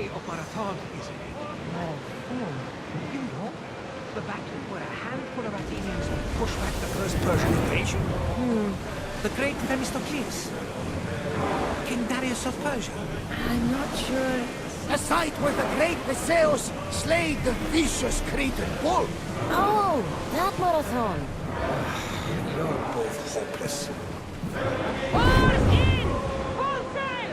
day of Marathon, isn't it? Marathon? You know, the battle where a handful of Athenians pushed back the first Persian invasion. The great Themistocles. King Darius of Persia. I'm not sure. A site where the great Theseus slayed the vicious Cretan bull. Oh, that marathon. You're both hopeless. Oars in! Full sail!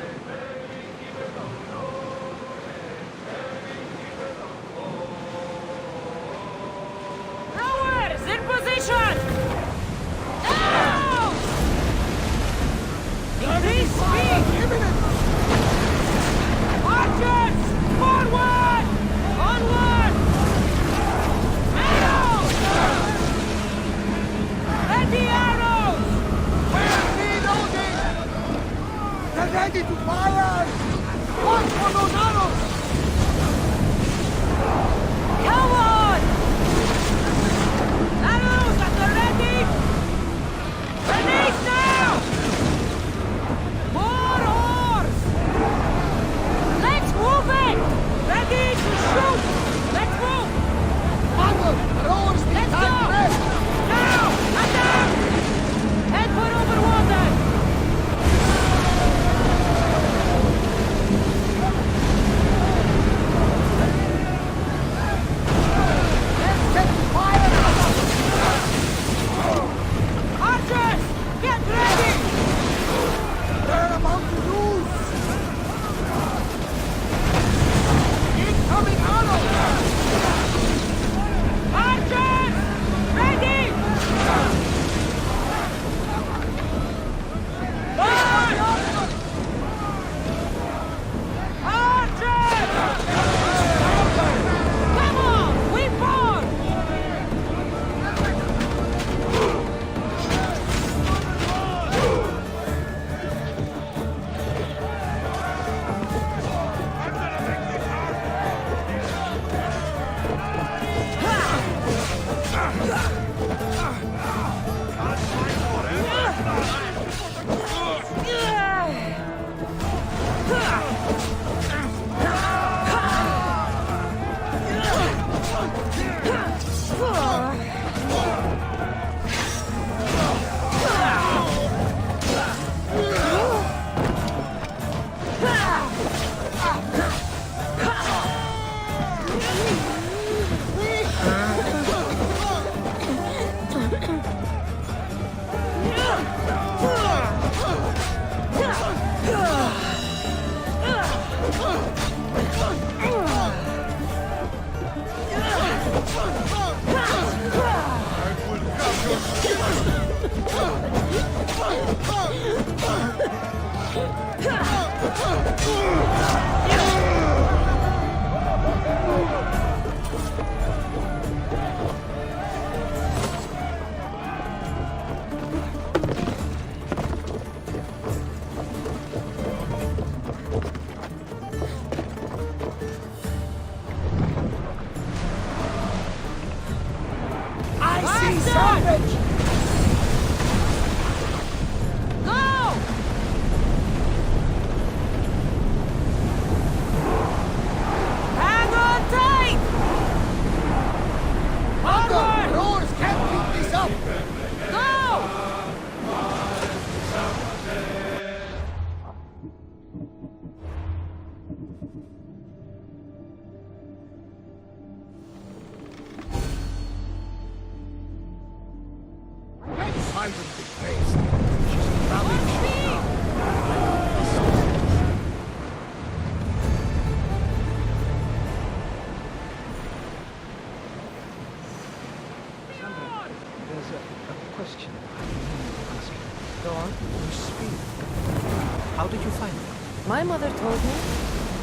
Rowers in position! Now! Increase speed! Archers! Forward! Onward! Arrows! Ready arrows! They're ready to fire! Watch for those arrows! Come on! Arrows at the ready! Ready now! More oars! Let's move it! Ready to shoot! Let's move! Mother, rowers need Let's time go! to rest! Now! Attack! Head for over water! Let's set fire! Archers! Get ready! They're about to lose! Incoming arrows! Archers! Ready! Archers! Come on! We board! I see salvage! Go! Hang on tight! Mother, Onward! rowers can't keep this up! Go! Let Simon be praised. She's Full speed! Sandra, there's a question I need to ask you. Go on. You speak. How did you find it? My mother told me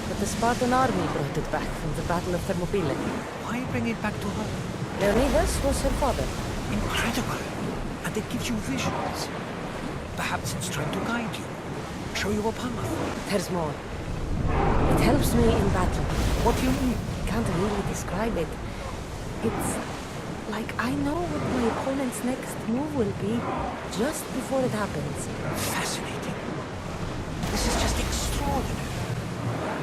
that the Spartan army brought it back from the Battle of Thermopylae. Why bring it back to her? Leonidas was her father. Incredible. And it gives you visions. Perhaps it's trying to guide you. Show you a path. There's more. It helps me in battle. What do you mean? Can't really describe it. It's like I know what my opponent's next move will be just before it happens. Fascinating. This is just extraordinary.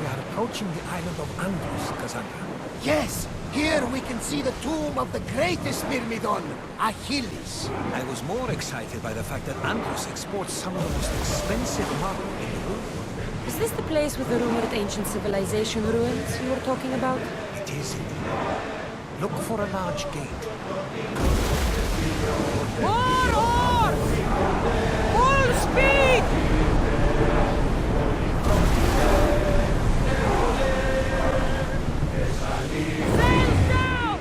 We are approaching the island of Andros, Cassandra. Yes, here we can see the tomb of the greatest Myrmidon, Achilles. I was more excited by the fact that Andros exports some of the most expensive marble in the world. Is this the place with the rumored ancient civilization ruins you were talking about? It is indeed. Look for a large gate. More oars! Full speed! Sails down!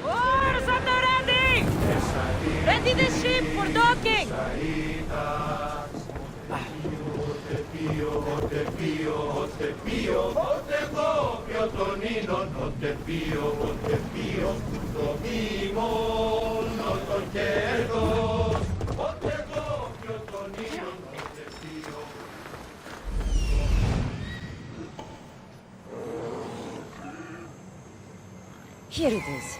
Oars at the ready! Ready the ship for docking! Here it is.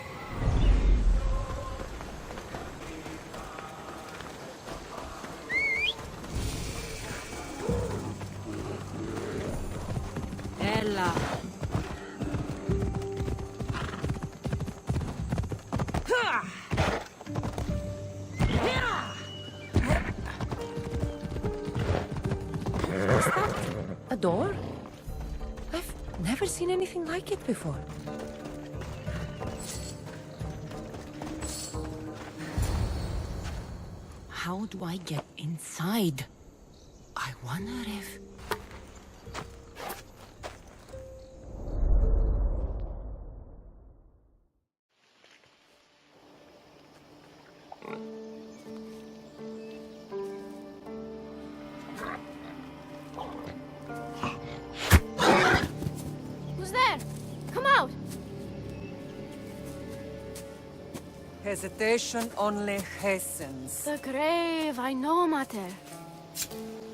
Ella. A door? I've never seen anything like it before. How do I get inside? I wonder if... Who's there? Come out! Hesitation only hastens. The grave, I know, Mater.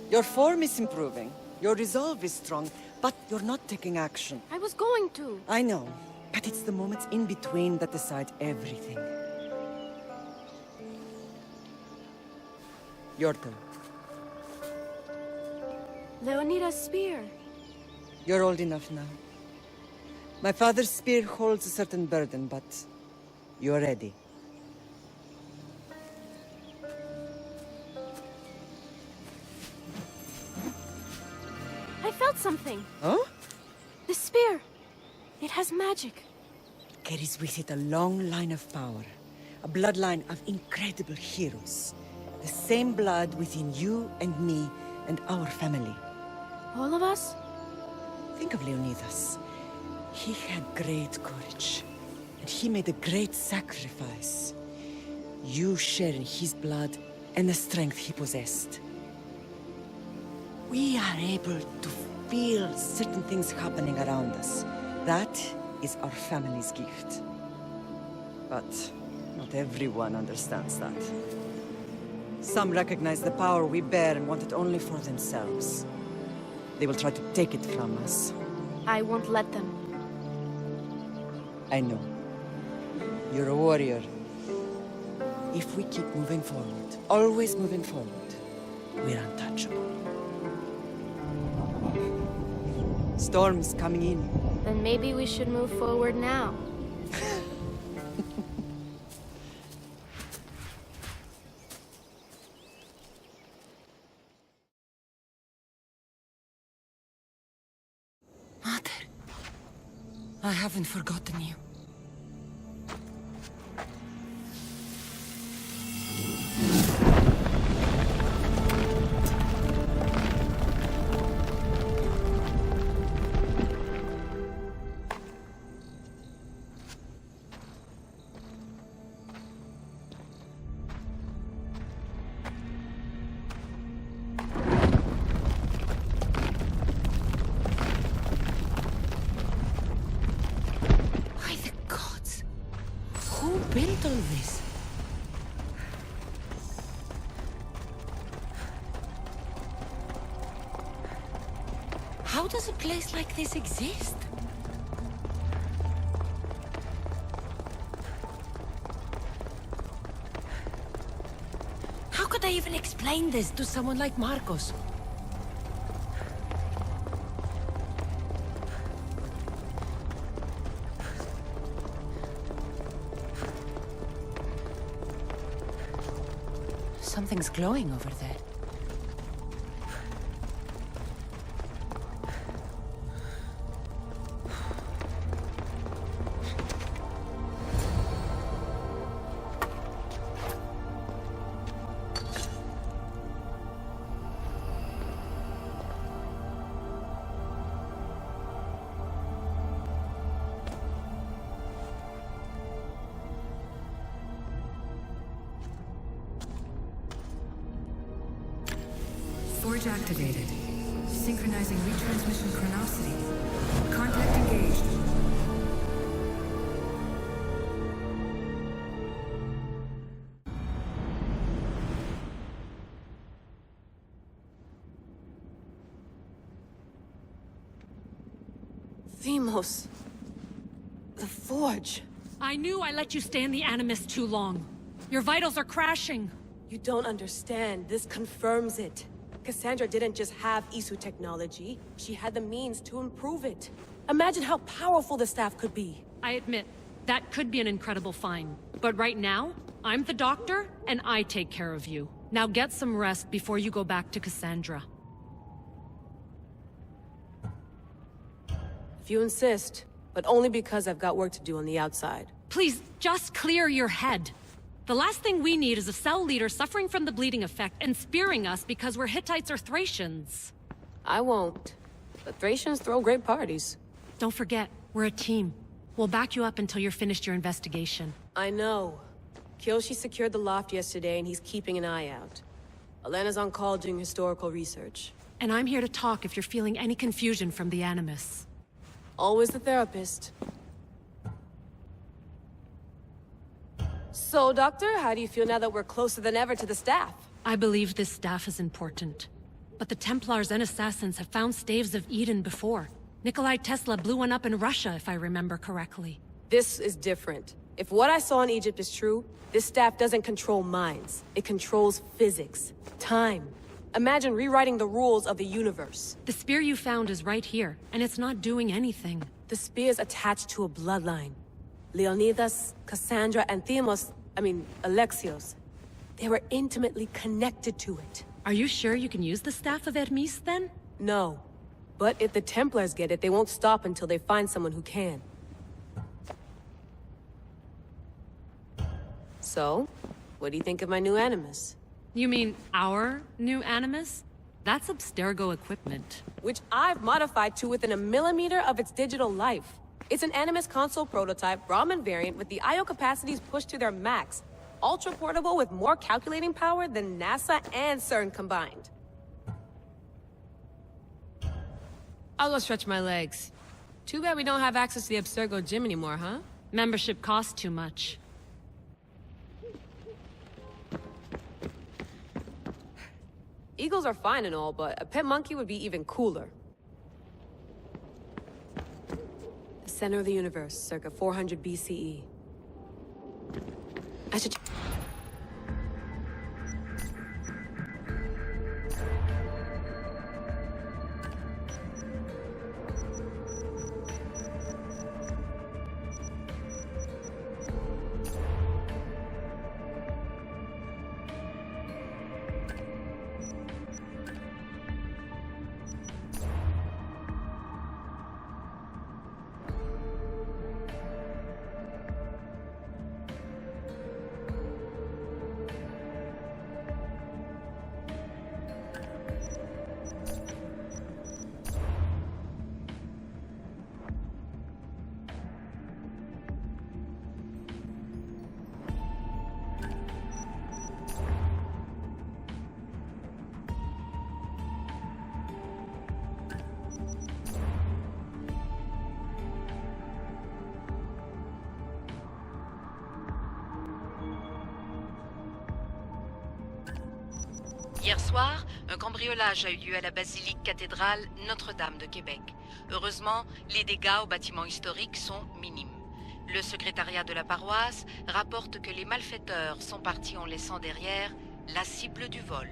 Your form is improving. Your resolve is strong, but you're not taking action. I was going to. I know, but it's the moments in between that decide everything. Your turn. Leonidas' spear. You're old enough now. My father's spear holds a certain burden, but you're ready. I felt something. Huh? The spear. It has magic. Carries with it a long line of power. A bloodline of incredible heroes. The same blood within you and me and our family. All of us? Think of Leonidas. He had great courage. And he made a great sacrifice. You share in his blood and the strength he possessed. We are able to feel certain things happening around us. That is our family's gift. But not everyone understands that. Some recognize the power we bear and want it only for themselves. They will try to take it from us. I won't let them. I know. You're a warrior. If we keep moving forward, always moving forward, we're untouchable. Storm's coming in. Then maybe we should move forward now. Mother, I haven't forgotten you. By the gods! Who built all this? How does a place like this exist? How could I even explain this to someone like Marcos? Something's glowing over there. Forge activated. Synchronizing retransmission chronicity. Contact engaged. Themos. The Forge. I knew I let you stay in the Animus too long. Your vitals are crashing. You don't understand. This confirms it. Cassandra didn't just have Isu technology. She had the means to improve it. Imagine how powerful the staff could be. I admit, that could be an incredible find. But right now, I'm the doctor, and I take care of you. Now get some rest before you go back to Cassandra. If you insist, but only because I've got work to do on the outside. Please, just clear your head. The last thing we need is a cell leader suffering from the bleeding effect and spearing us because we're Hittites or Thracians. I won't. The Thracians throw great parties. Don't forget, we're a team. We'll back you up until you're finished your investigation. I know. Kyoshi secured the loft yesterday and he's keeping an eye out. Elena's on call doing historical research. And I'm here to talk if you're feeling any confusion from the Animus. Always the therapist. So, Doctor, how do you feel now that we're closer than ever to the staff? I believe this staff is important. But the Templars and Assassins have found staves of Eden before. Nikolai Tesla blew one up in Russia, if I remember correctly. This is different. If what I saw in Egypt is true, this staff doesn't control minds. It controls physics, time. Imagine rewriting the rules of the universe. The spear you found is right here, and it's not doing anything. The spear's attached to a bloodline. Leonidas, Cassandra, and Alexios. They were intimately connected to it. Are you sure you can use the Staff of Hermes, then? No. But if the Templars get it, they won't stop until they find someone who can. So, what do you think of my new Animus? You mean our new Animus? That's Abstergo equipment. Which I've modified to within a millimeter of its digital life. It's an Animus console prototype, Brahmin variant with the I/O capacities pushed to their max. Ultra portable with more calculating power than NASA and CERN combined. I'll go stretch my legs. Too bad we don't have access to the Abstergo gym anymore, huh? Membership costs too much. Eagles are fine and all, but a pet monkey would be even cooler. The center of the universe, circa 400 BCE. I should... Hier soir, un cambriolage a eu lieu à la basilique cathédrale Notre-Dame de Québec. Heureusement, les dégâts au bâtiment historique sont minimes. Le secrétariat de la paroisse rapporte que les malfaiteurs sont partis en laissant derrière la cible du vol.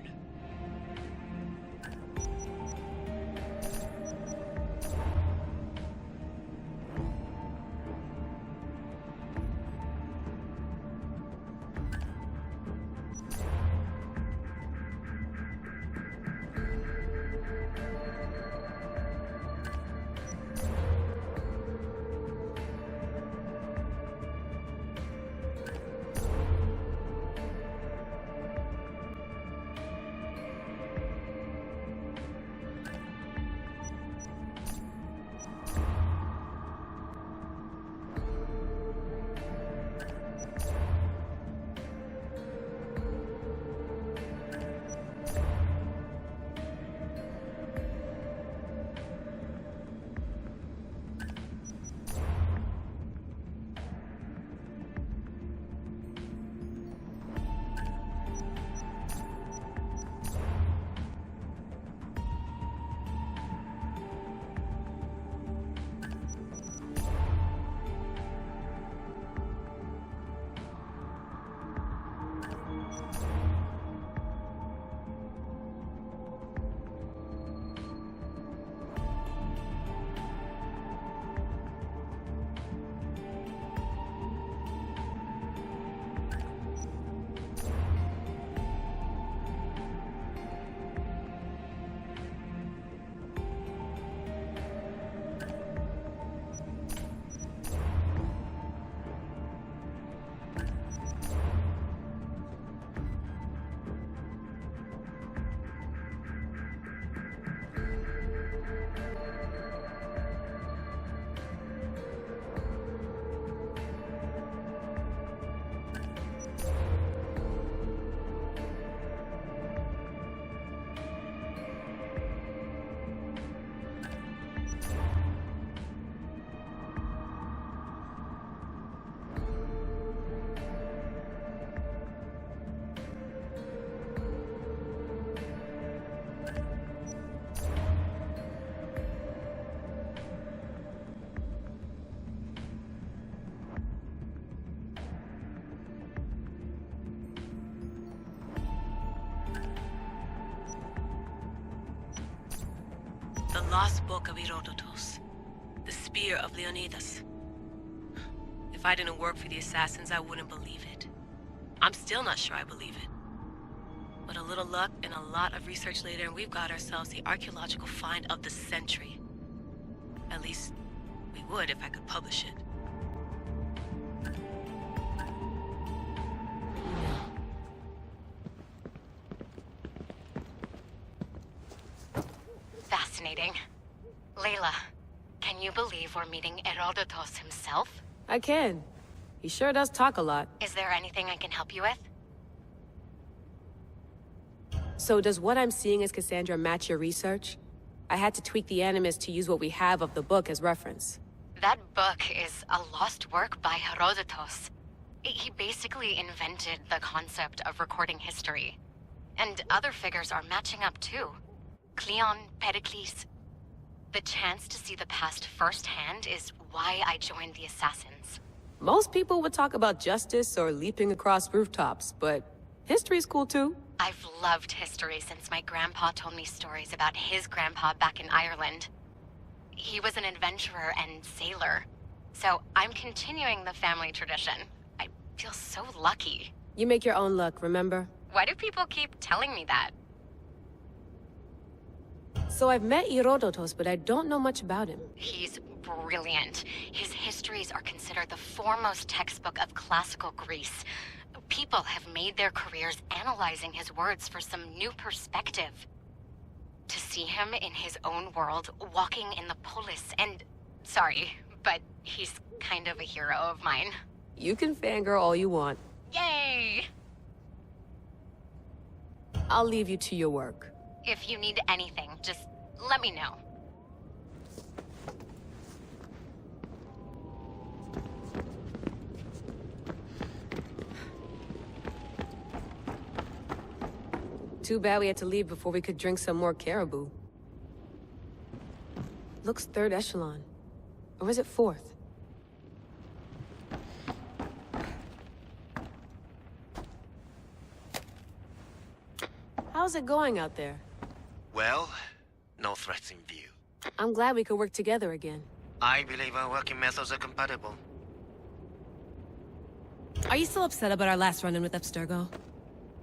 The Lost Book of Herodotus. The Spear of Leonidas. If I didn't work for the assassins, I wouldn't believe it. I'm still not sure I believe it. But a little luck and a lot of research later, and we've got ourselves the archaeological find of the century. At least, we would if I could publish it. Fascinating. Layla, can you believe we're meeting Herodotus himself? I can. He sure does talk a lot. Is there anything I can help you with? So does what I'm seeing as Cassandra match your research? I had to tweak the animus to use what we have of the book as reference. That book is a lost work by Herodotus. He basically invented the concept of recording history. And other figures are matching up too. Cleon, Pericles. The chance to see the past firsthand is why I joined the Assassins. Most people would talk about justice or leaping across rooftops, but history's cool too. I've loved history since my grandpa told me stories about his grandpa back in Ireland. He was an adventurer and sailor, so I'm continuing the family tradition. I feel so lucky. You make your own luck, remember? Why do people keep telling me that? So I've met Herodotus, but I don't know much about him. He's brilliant. His histories are considered the foremost textbook of classical Greece. People have made their careers analyzing his words for some new perspective. To see him in his own world, walking in the polis, and... Sorry, but he's kind of a hero of mine. You can fangirl all you want. Yay! I'll leave you to your work. If you need anything, just let me know. Too bad we had to leave before we could drink some more caribou. Looks third echelon. Or is it fourth? how's it going out there? Well, no threats in view. I'm glad we could work together again. I believe our working methods are compatible. Are you still upset about our last run-in with Abstergo?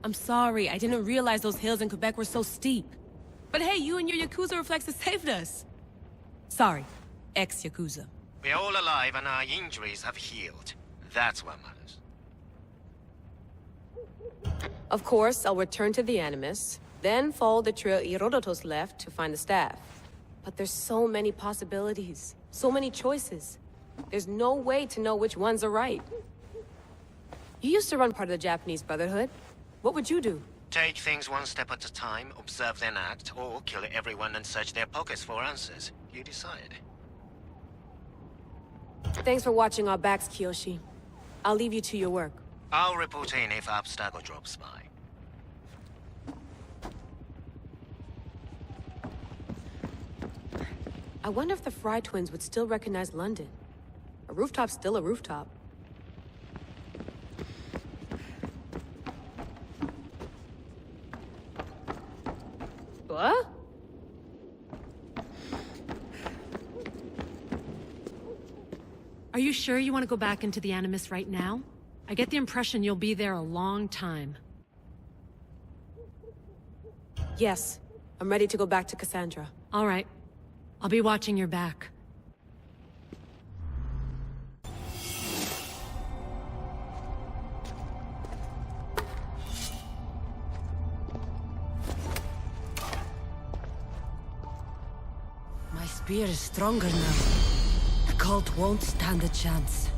I'm sorry, I didn't realize those hills in Quebec were so steep. But hey, you and your Yakuza reflexes saved us. Sorry, ex-Yakuza. We're all alive and our injuries have healed. That's what matters. Of course, I'll return to the Animus, then follow the trail Herodotus left to find the staff. But there's so many possibilities, so many choices. There's no way to know which ones are right. You used to run part of the Japanese Brotherhood. What would you do? Take things one step at a time, observe then act, or kill everyone and search their pockets for answers. You decide. Thanks for watching our backs, Kiyoshi. I'll leave you to your work. I'll report in if Abstergo drops by. I wonder if the Fry twins would still recognize London. A rooftop's still a rooftop. What? Are you sure you want to go back into the Animus right now? I get the impression you'll be there a long time. Yes. I'm ready to go back to Cassandra. All right. I'll be watching your back. My spear is stronger now. The cult won't stand a chance.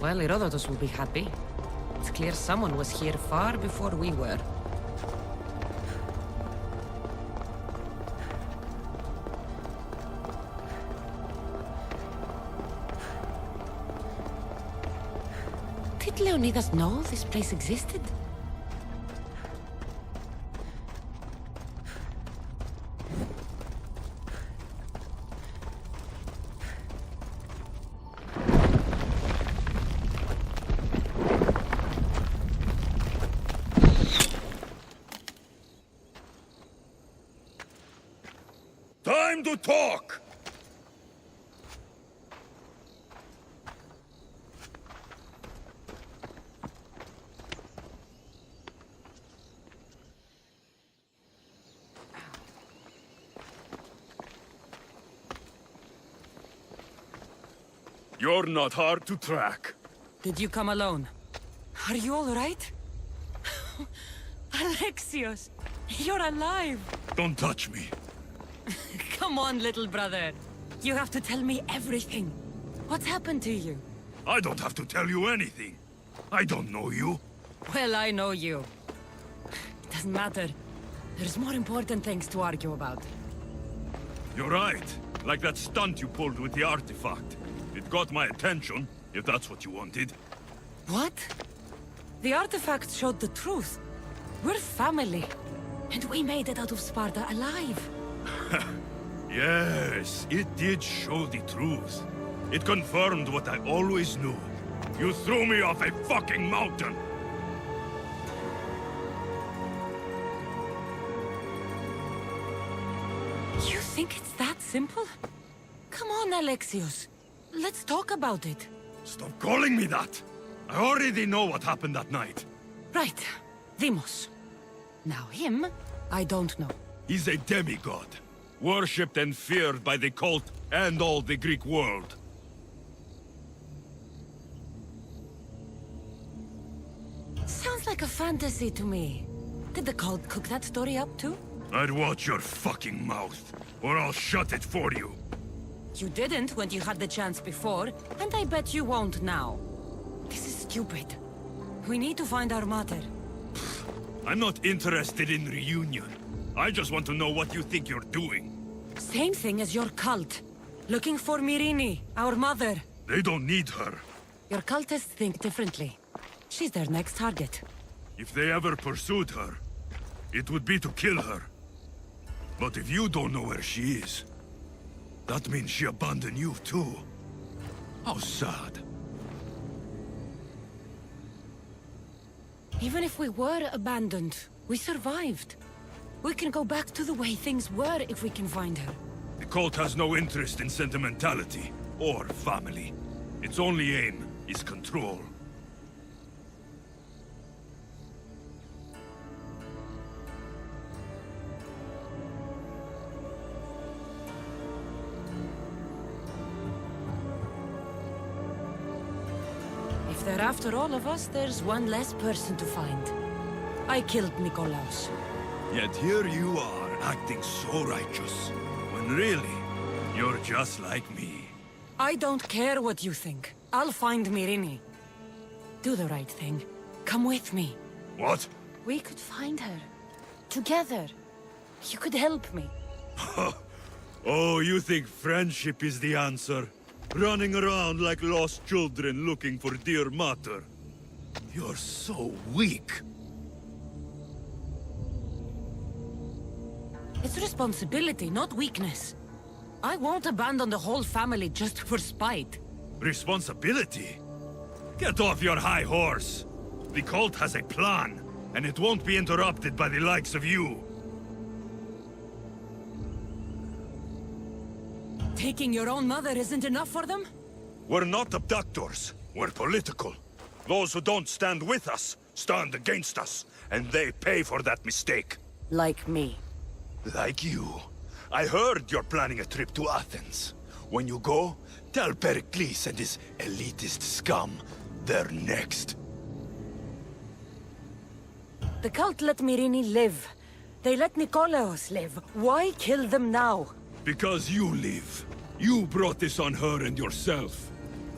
Well, Herodotus will be happy. It's clear someone was here far before we were. Did Leonidas know this place existed? Time to talk! You're not hard to track. Did you come alone? Are you all right? Alexios, you're alive! Don't touch me. Come on, little brother. You have to tell me everything. What's happened to you? I don't have to tell you anything. I don't know you. Well, I know you. It doesn't matter. There's more important things to argue about. You're right. Like that stunt you pulled with the artifact. It got my attention, if that's what you wanted. What? The artifact showed the truth. We're family. And we made it out of Sparta alive. Yes, it did show the truth. It confirmed what I always knew. You threw me off a fucking mountain! You think it's that simple? Come on, Alexios. Let's talk about it. Stop calling me that! I already know what happened that night. Right. Deimos. Now him, I don't know. He's a demigod. Worshipped and feared by the cult and all the Greek world. Sounds like a fantasy to me. Did the cult cook that story up too? I'd watch your fucking mouth, or I'll shut it for you. You didn't when you had the chance before, and I bet you won't now. This is stupid. We need to find our mother. I'm not interested in reunion. I just want to know what you think you're doing. Same thing as your cult. Looking for Myrini, our mother. They don't need her. Your cultists think differently. She's their next target. If they ever pursued her, it would be to kill her. But if you don't know where she is, that means she abandoned you too. How sad. Even if we were abandoned, we survived. We can go back to the way things were if we can find her. The cult has no interest in sentimentality or family. Its only aim is control. If they're after all of us, there's one less person to find. I killed Nikolaos. Yet here you are, acting so righteous, when really, you're just like me. I don't care what you think. I'll find Myrini. Do the right thing. Come with me. What? We could find her. Together. You could help me. Oh, you think friendship is the answer? Running around like lost children looking for dear mater. You're so weak. It's responsibility, not weakness. I won't abandon the whole family just for spite. Responsibility? Get off your high horse. The cult has a plan, and it won't be interrupted by the likes of you. Taking your own mother isn't enough for them? We're not abductors. We're political. Those who don't stand with us stand against us, and they pay for that mistake. Like me. Like you. I heard you're planning a trip to Athens. When you go, tell Pericles and his elitist scum they're next. The cult let Myrini live. They let Nikolaos live. Why kill them now? Because you live. You brought this on her and yourself.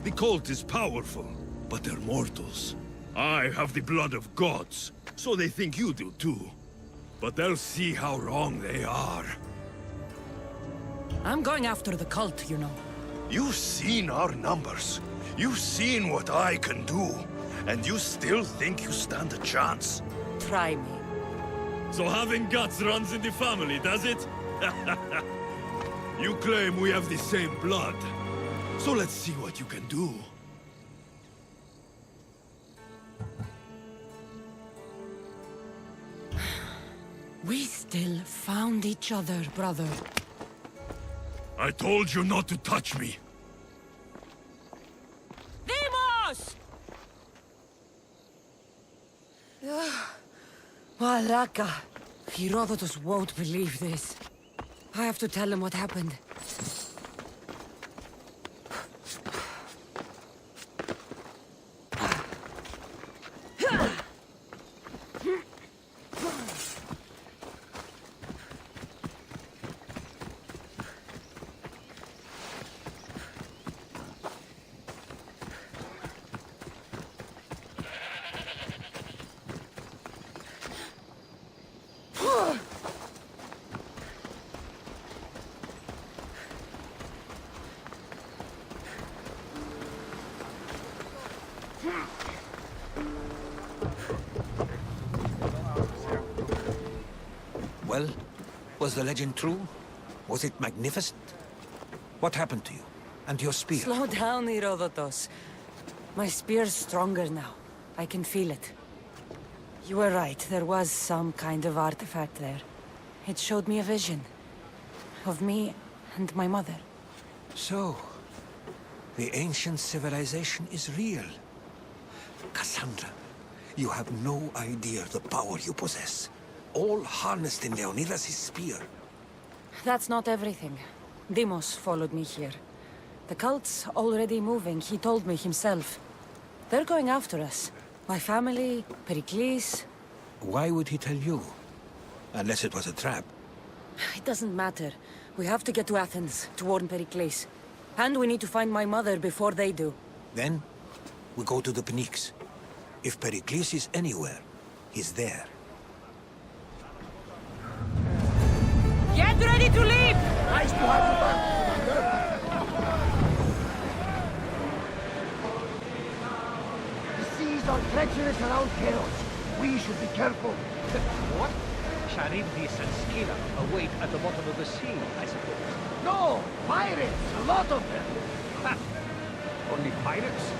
The cult is powerful, but they're mortals. I have the blood of gods, so they think you do too. But they'll see how wrong they are. I'm going after the cult, you know. You've seen our numbers. You've seen what I can do. And you still think you stand a chance? Try me. So having guts runs in the family, does it? You claim we have the same blood. So let's see what you can do. We still found each other, brother. I told you not to touch me. Demos! Malaka. Herodotus won't believe this. I have to tell him what happened. Well, was the legend true? Was it magnificent? What happened to you? And your spear? Slow down, Herodotus. My spear's stronger now. I can feel it. You were right, there was some kind of artifact there. It showed me a vision. Of me and my mother. So, the ancient civilization is real. Cassandra, you have no idea the power you possess. All harnessed in Leonidas' spear. That's not everything. Demos followed me here. The cult's already moving, he told me himself. They're going after us. My family, Pericles... Why would he tell you? Unless it was a trap. It doesn't matter. We have to get to Athens, to warn Pericles. And we need to find my mother before they do. Then, we go to the Pnyx. If Pericles is anywhere, he's there. Get ready to leave! Nice to have you back, Commander. The seas are treacherous around Chaos. We should be careful. What? Charybdis and Scylla await at the bottom of the sea, I suppose. No! Pirates! A lot of them! Ha! Only pirates?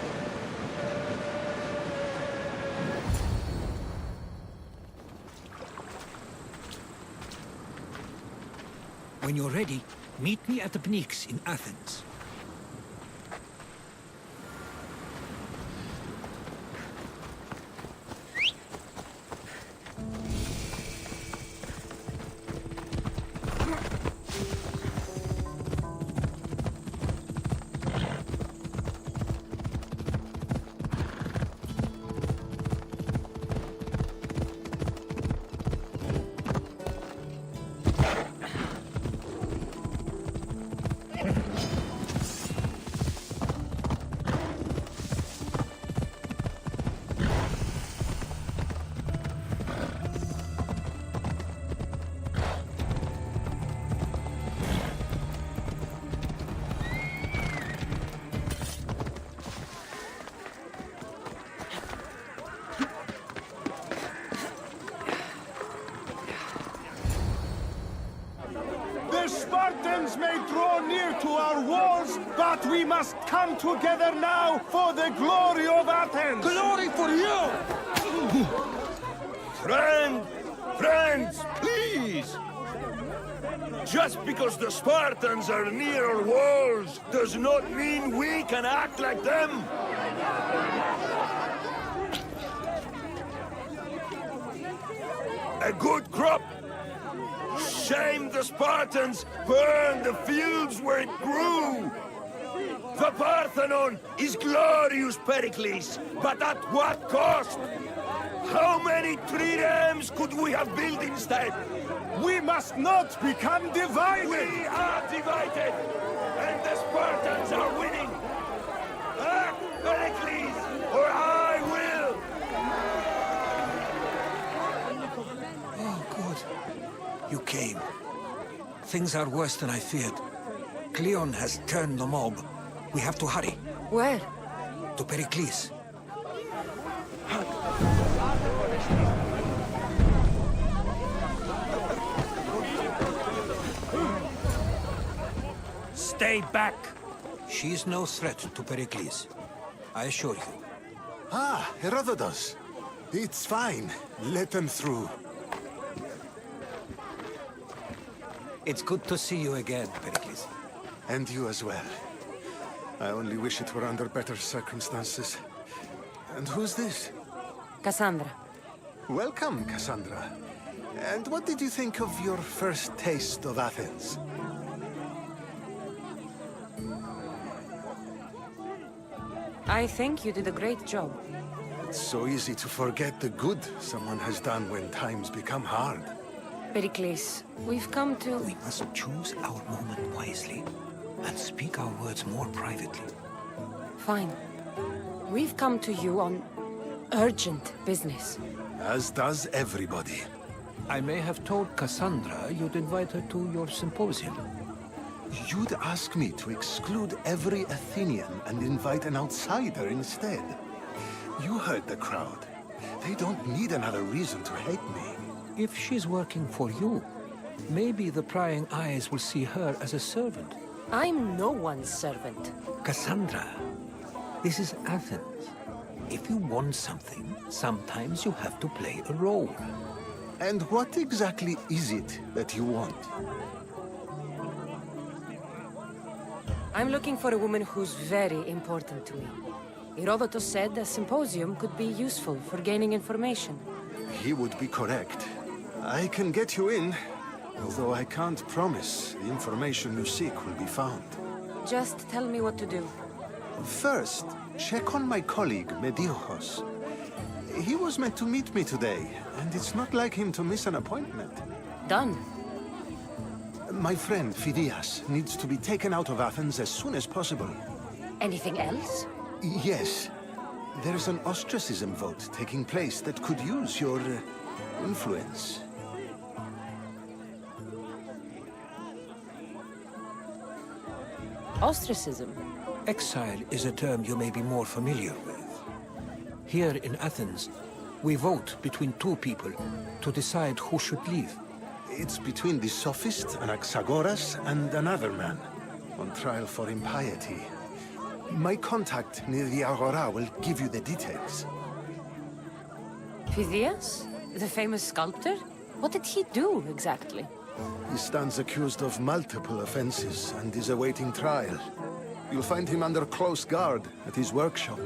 When you're ready, meet me at the Pnyx in Athens. The Spartans may draw near to our walls, but we must come together now for the glory of Athens! Glory for you! Friends, please! Just because the Spartans are near our walls does not mean we can act like them! A good crop! Shame the Spartans burned the fields where it grew! The Parthenon is glorious, Pericles, but at what cost? How many triremes could we have built instead? We must not become divided! We are divided, and the Spartans are winning! Act, Pericles, or I will! Oh, good. You came. Things are worse than I feared. Cleon has turned the mob. We have to hurry. Where? To Pericles. Stay back! She's no threat to Pericles. I assure you. Ah, Herodotus. It's fine. Let them through. It's good to see you again, Pericles. And you as well. I only wish it were under better circumstances. And who's this? Cassandra. Welcome, Cassandra. And what did you think of your first taste of Athens? I think you did a great job. It's so easy to forget the good someone has done when times become hard. Pericles, we've come to... We must choose our moment wisely and speak our words more privately. Fine. We've come to you on urgent business. As does everybody. I may have told Cassandra you'd invite her to your symposium. You'd ask me to exclude every Athenian and invite an outsider instead. You heard the crowd. They don't need another reason to hate me. If she's working for you, maybe the prying eyes will see her as a servant. I'm no one's servant. Cassandra, this is Athens. If you want something, sometimes you have to play a role. And what exactly is it that you want? I'm looking for a woman who's very important to me. Herodotus said a symposium could be useful for gaining information. He would be correct. I can get you in, although I can't promise the information you seek will be found. Just tell me what to do. First, check on my colleague, Mediochos. He was meant to meet me today, and it's not like him to miss an appointment. Done. My friend, Phidias, needs to be taken out of Athens as soon as possible. Anything else? Yes. There's an ostracism vote taking place that could use your influence. Ostracism? Exile is a term you may be more familiar with. Here in Athens, we vote between two people to decide who should leave. It's between the sophist, Anaxagoras, and another man, on trial for impiety. My contact near the Agora will give you the details. Phidias? The famous sculptor? What did he do, exactly? He stands accused of multiple offenses and is awaiting trial. You'll find him under close guard at his workshop.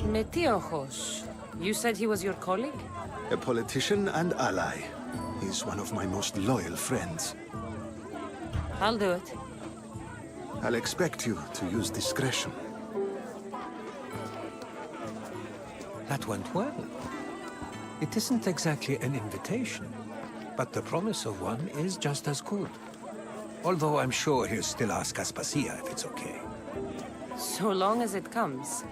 Metiochos. You said he was your colleague? A politician and ally. He's one of my most loyal friends. I'll do it. I'll expect you to use discretion. That went well. It isn't exactly an invitation, but the promise of one is just as good. Although I'm sure he'll still ask Aspasia if it's okay. So long as it comes.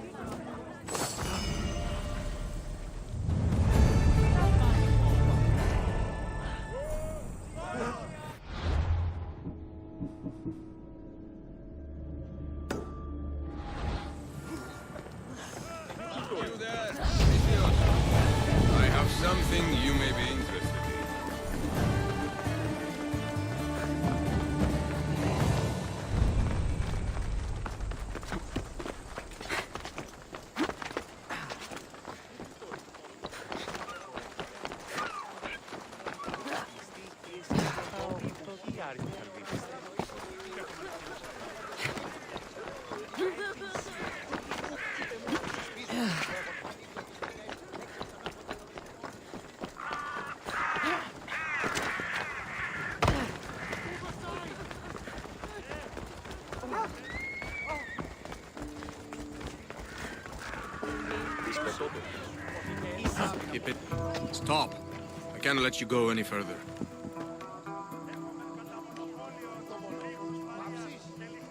Something you may be interested Keep it. Stop. I can't let you go any further.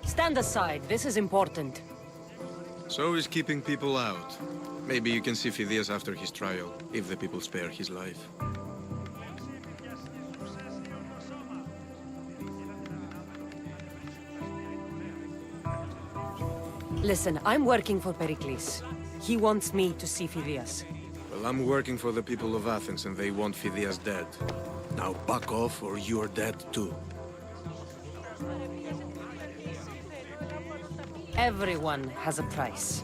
Stand aside. This is important. So is keeping people out. Maybe you can see Phidias after his trial, if the people spare his life. Listen, I'm working for Pericles. He wants me to see Phidias. Well, I'm working for the people of Athens, and they want Phidias dead. Now back off, or you're dead too. Everyone has a price.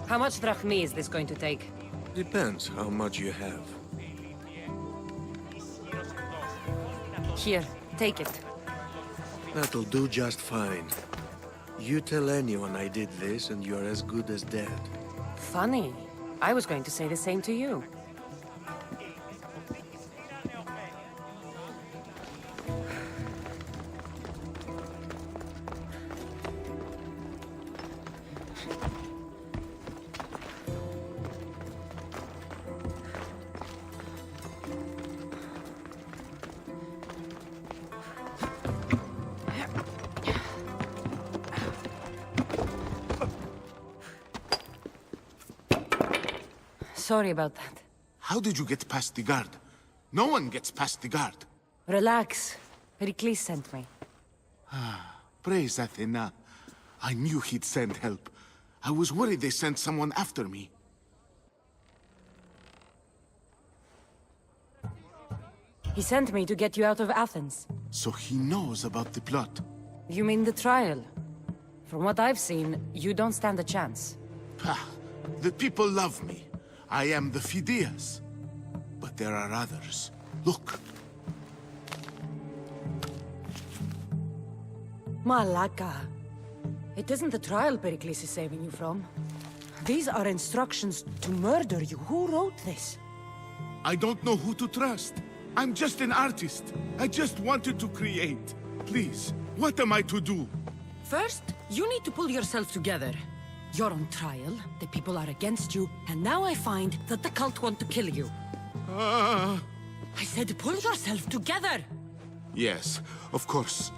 How much drachmi is this going to take? Depends how much you have. Here, take it. That'll do just fine. You tell anyone I did this, and you're as good as dead. Funny. I was going to say the same to you. Sorry about that. How did you get past the guard? No one gets past the guard. Relax. Pericles sent me. Praise Athena. I knew he'd send help. I was worried they sent someone after me. He sent me to get you out of Athens. So he knows about the plot. You mean the trial? From what I've seen, you don't stand a chance. Pah, the people love me. I am the Phidias. But there are others. Look. Malaka. It isn't the trial Pericles is saving you from. These are instructions to murder you. Who wrote this? I don't know who to trust. I'm just an artist. I just wanted to create. Please, what am I to do? First, you need to pull yourself together. You're on trial, the people are against you, and now I find that the cult want to kill you. I said pull yourself together! Yes, of course.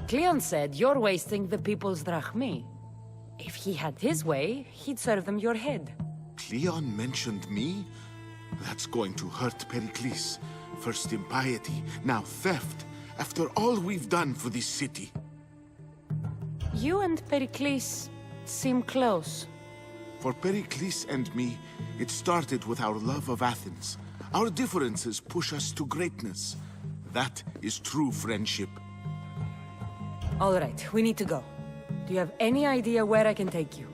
Cleon said you're wasting the people's drachmi. If he had his way, he'd serve them your head. Cleon mentioned me? That's going to hurt Pericles. First impiety, now theft. After all we've done for this city. You and Pericles seem close. For Pericles and me, it started with our love of Athens. Our differences push us to greatness. That is true friendship. All right, we need to go. Do you have any idea where I can take you?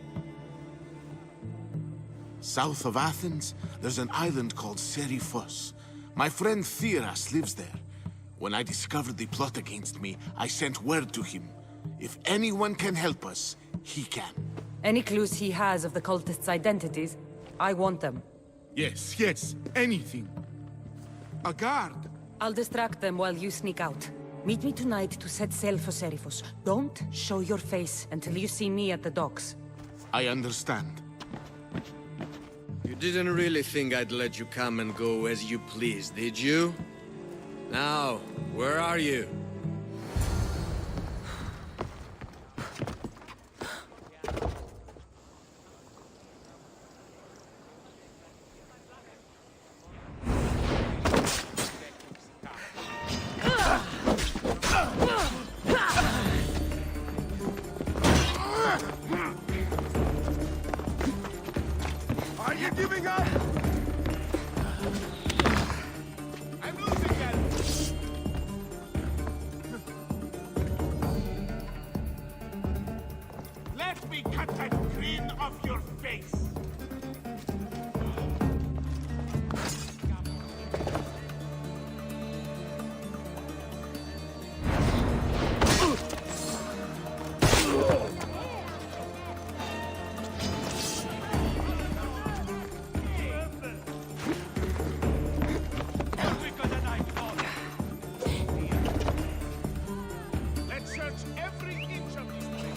South of Athens, there's an island called Seriphos. My friend Theras lives there. When I discovered the plot against me, I sent word to him. If anyone can help us, he can. Any clues he has of the cultists' identities, I want them. Yes, yes, anything. A guard! I'll distract them while you sneak out. Meet me tonight to set sail for Seriphos. Don't show your face until you see me at the docks. I understand. You didn't really think I'd let you come and go as you please, did you? Now, where are you? Are you giving up? I'm losing again. Let me cut that grin off your face. Let's search every inch of this place.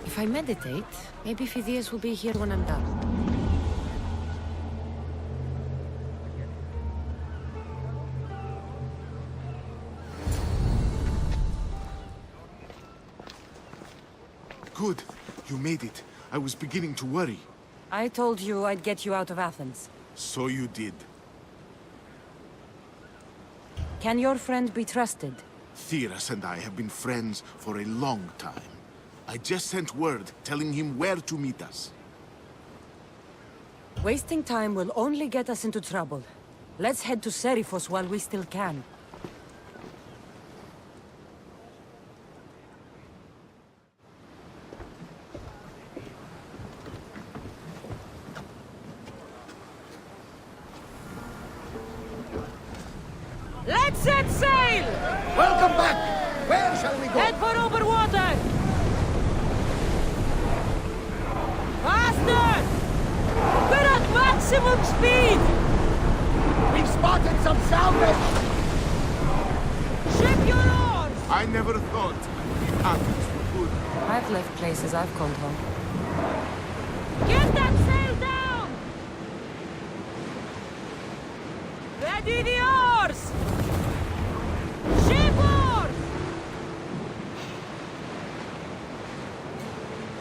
If I meditate, maybe Phidias will be here when I'm done. Good. You made it. I was beginning to worry. I told you I'd get you out of Athens. So you did. Can your friend be trusted? Theras and I have been friends for a long time. I just sent word telling him where to meet us. Wasting time will only get us into trouble. Let's head to Seriphos while we still can. Let's set sail! Welcome back! Where shall we go? Head for over water! Faster! We're at maximum speed! We've spotted some salvage! Ship your oars! I never thought it happens for good. I've left places I've called home. Get that sail down! Ready the oars! Ship oars!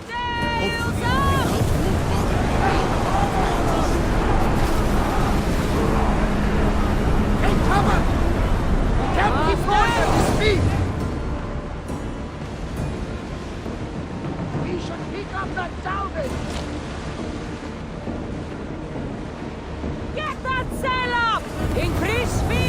Sails up! Take cover! Can't keep going at this speed! We should pick up that salvage! Get that sail up! Increase speed!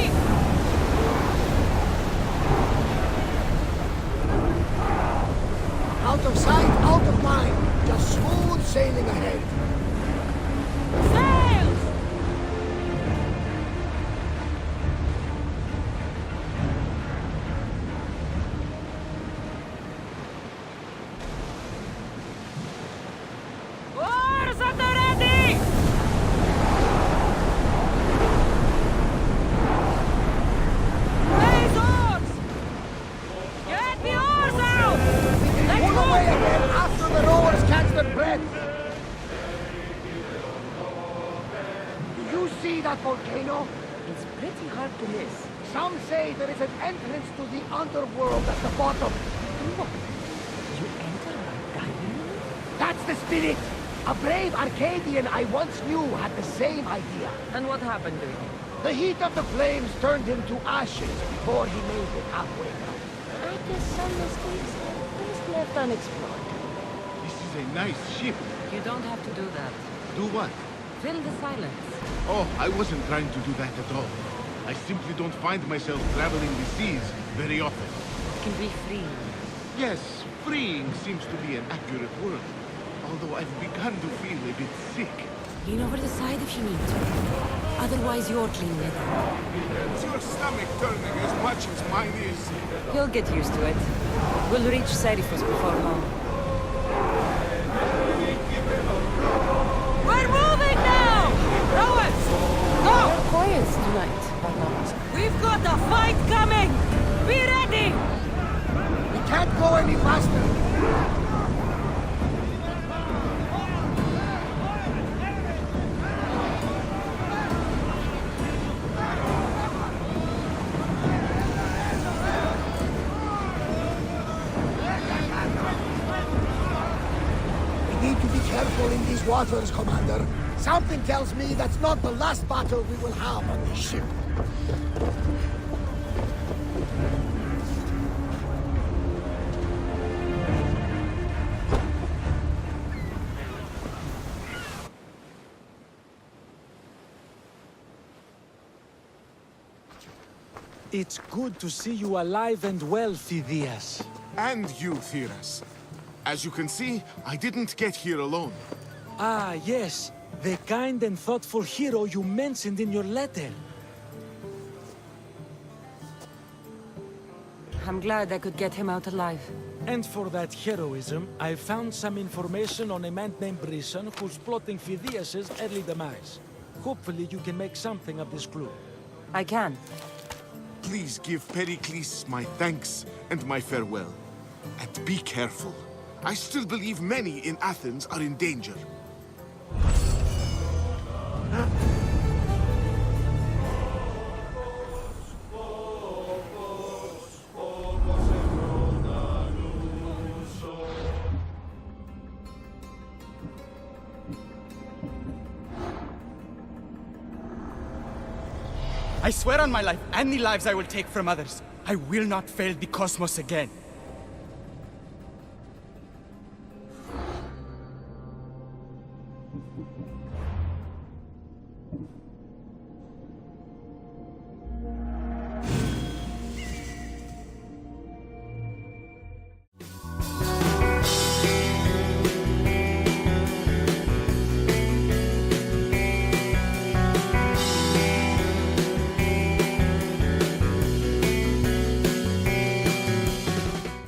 pretty hard to miss. Some say there is an entrance to the underworld at the bottom. You enter by diving? That's the spirit! A brave Arcadian I once knew had the same idea. And what happened to him? The heat of the flames turned him to ashes before he made it halfway down. I guess some mysteries are best left unexplored. This is a nice ship. You don't have to do that. Do what? Fill the silence. Oh, I wasn't trying to do that at all. I simply don't find myself traveling the seas very often. It can be free. Yes, freeing seems to be an accurate word. Although I've begun to feel a bit sick. Lean over the side if you need to. Otherwise, you're clean with it. Is your stomach turning as much as mine is? You'll get used to it. We'll reach Serifus before long. We're moving now! Rowers! Go! We're quiet tonight, Barnabas. We've got a fight coming! Be ready! We can't go any faster! Careful in these waters, Commander. Something tells me that's not the last battle we will have on this ship. It's good to see you alive and well, Phidias. And you, Theras. As you can see, I didn't get here alone. Ah, yes. The kind and thoughtful hero you mentioned in your letter. I'm glad I could get him out alive. And for that heroism, I found some information on a man named Brisson who's plotting Phidias' early demise. Hopefully you can make something of this clue. I can. Please give Pericles my thanks and my farewell. And be careful. I still believe many in Athens are in danger. I swear on my life and the lives I will take from others, I will not fail the cosmos again.